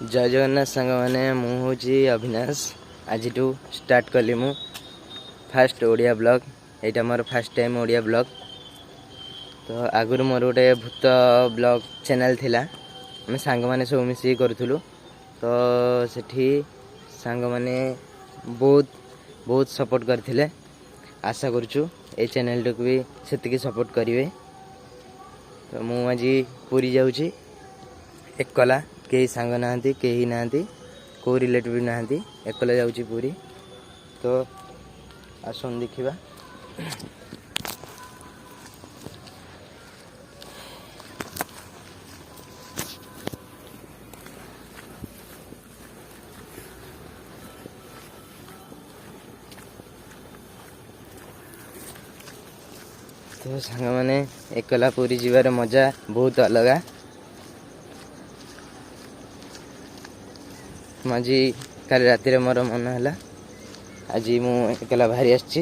जय जगन्नाथ सांग मैंने मुझे अविनाश आज स्टार्ट कली मु फास्ट ओडिया ब्लॉग यहाँ मोर फास्ट टाइम ओडिया ब्लॉग। तो आगुरी मोर गोटे भूत ब्लॉग चैनल थिला आम सांग मैंने सब मिसिक करूँ। तो सेठी सांग मैंने बहुत बहुत सपोर्ट करथिले। आशा करूँ ए चैनल टाक भी सेतिकी सपोर्ट करेंगे। तो मु आज पूरी जाऊँगी एकला, कई सांग ना कहीं ना को रिलेटिव ना एकला जाऊँगी पूरी। तो आसन देखा तो सांग मैंने एकला पूरी जीवार मजा बहुत अलग। आज काली राति मोर मन है आज मु एकला बाहरी आसी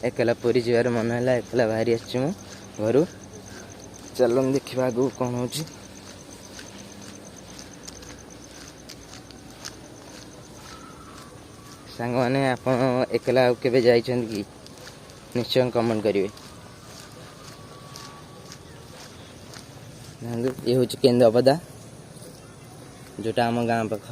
एकला पूरी जीवार मन है एकला बाहरी आसी मु घर। चलो देखा आगू कौन हो। सांग मैंने आप एकला केबे जाइछन कि निश्चय कमेंट करेंगे। ये हूँ केन्द्रापदा जोटा आम गाँ पाख।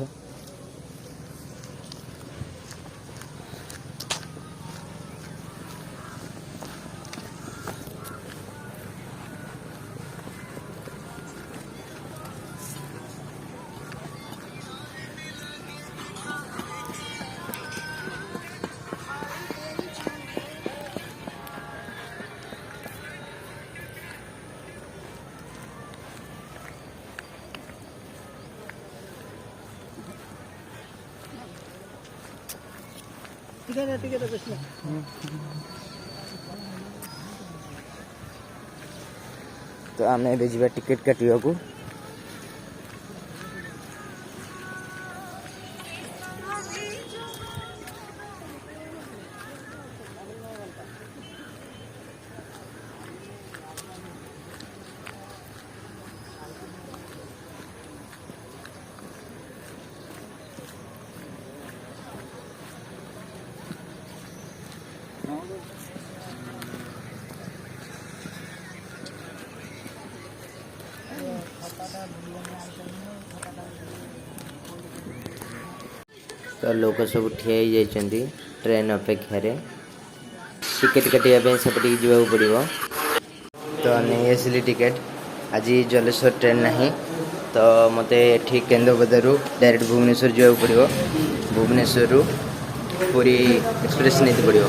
तो आम जा टिकेट काटा को। तो लोक सब ठिया जाइए ट्रेन अपेक्षा टिकेट काटा सेपटे जावाक पड़ो। तो नहीं आसिली टिकेट आज जलेश्वर ट्रेन नहीं। तो मत ये केन्द्रापदारू डायरेक्ट भुवनेश्वर जावाक पड़ो। भुवनेश्वर पूरी एक्सप्रेस नहीं पड़ो।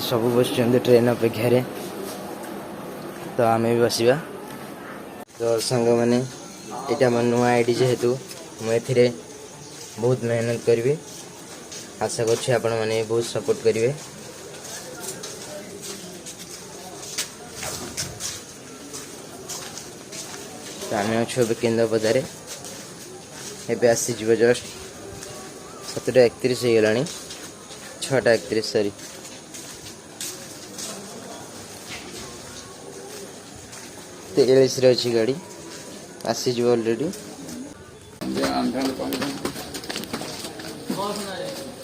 सब बस ट्रेन अपेक्षा। तो आम भी बसवा। तो सांग मैंने यहाँ मोर नुआ आईडी जेहेतु मुझे बहुत मेहनत करी। आशा कर बहुत सपोर्ट करेंगे। तो आम अच्छे केन्द्रापदार एवं आसीज जस्ट 7:31 हो गला 6:31 सॉरी। तो 43 अच्छी गाड़ी आसीज ऑलरेडी।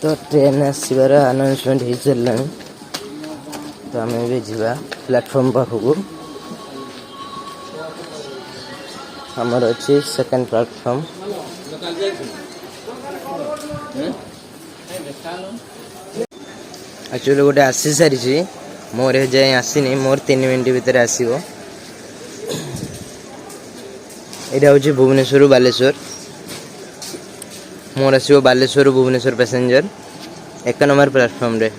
तो ट्रेन आसबार अनाउंसमेंट हो सारा। तो आम भी जा प्लेटफॉर्म पाखक। आमर अच्छी सेकेंड प्लेटफॉर्म। एक्चुअली गोटे आसी सारी मोर जाए आसनी मोर 3 मिनट भितर आसो। यहाँ हूँ भुवनेश्वर बालेश्वर मोर आसो Balasore Bhubaneswar passenger 1 number platform रे।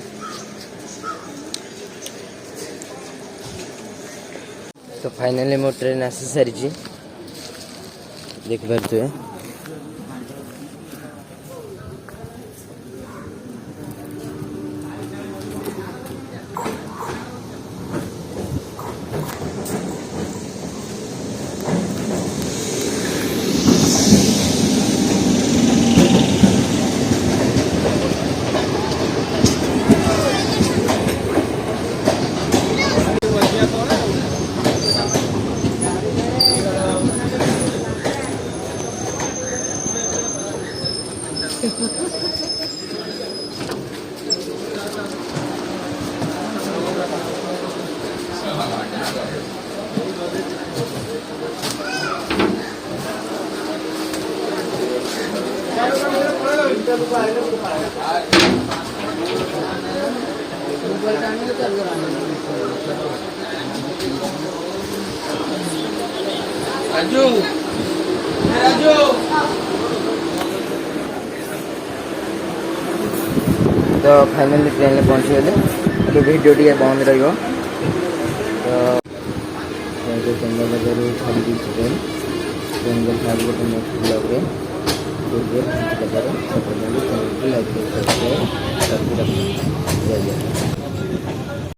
तो फाइनली मोर ट्रेन आसी सारी देख पारे। राजू राजू तो फाइनाली ट्रेन में पहुँची गले तो वीडियो टी बंद रही तो चंदा बजार छाड़ी दी ट्रेन ट्रेन को छाड़ गोटे नेक्स्ट ब्लॉग रे लाइक जय जय।